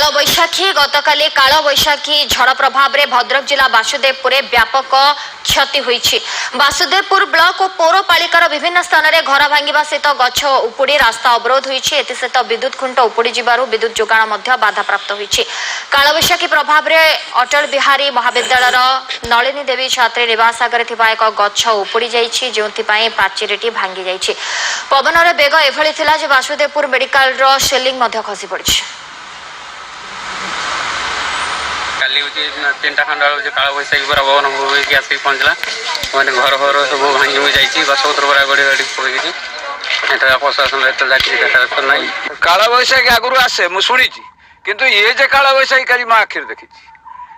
कालबैशाखी गतकाली कालबैशाखी झड़ प्रभाव में भद्रक जिला बासुदेवपुर व्यापक क्षति होईछि। बासुदेवपुर ब्लॉक और पौरपालिकार विभिन्न स्थान में घर भांगा सहित गछ उपुड़ी रास्ता अवरोध होईछि। एसत विद्युत खुंट उपुड़ी जिबारु विद्युत जोगाण बाधाप्राप्त होईछि। कालबैशाखी प्रभाव में अटल बिहारी महाविद्यालय नलिनी देवी छात्री निवास आगे एक गछ उपुड़ी जाइछि, जोंथिपाई प्राचीरटी भांगी जाइछि। पवनर बेग एभली थिला जे बासुदेवपुर मेडिकल रो सेलिंग खसी पड़छि। काली तीन खंड काल बैशाखी पूरा पवन आसिक पहुँचला मैंने घर घर सब भांगी हुई जाइए गछपत्र पूरा गड़ी गड़ी पकई प्रशासन देखा ना काल बैशाखी आगुरी आसे मुझे शुणी किंतु ये जे काल बैशाखी कल मैं आखिर देखी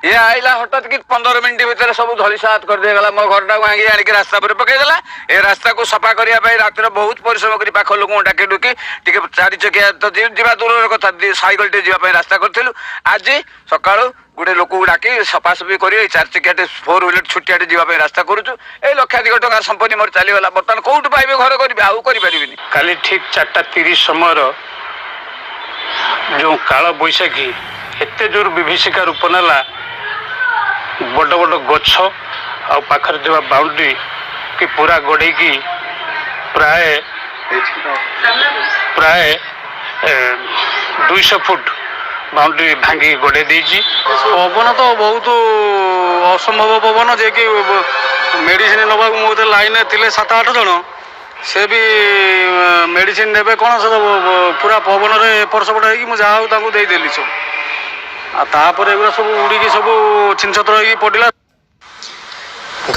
ये आइला हठात कि 15 मिनट भितर सब धली सात कर देगला मो घरटा भांगी आणिक रास्ता पर पकईदेला। ए रास्ता को सफा करने रात बहुत परिश्रम कर पाख लोक डाकी डुकी टे चार चकिया तो जा दूर कथा सैकल टे जावाई रास्ता करूँ। आज सका गोटे लोक डाकी सफासफी कर चार चकिया 4 व्हीलर छुटिया जावाई रास्ता करुचु। ए लक्षाधिक टଙ୍କା संपत्ति मोर चलीगला बर्तमान कौटू पाइबे घर करेंगे आउ करें। काली ठीक 4:30 समय जो काल बैशाखी एत जोर विभीषिका रूप नेला बड़ बड़ गछ आ पाखर जो बाउंड्री की पूरा गढ़ी की प्राय प्राय 200 फुट बाउंड्री भांगी गड़े देजी। पवन तो बहुत असंभव पवन जे कि मेडिसिन नवा मुझे लाइन थे 7-8 जन से भी मेडिसिन ने कौन सब पूरा पवन एपट सेपट हो मुझे देदेली सब तापर एगुरा सब उड़ी सब छिनछत्र पड़ा।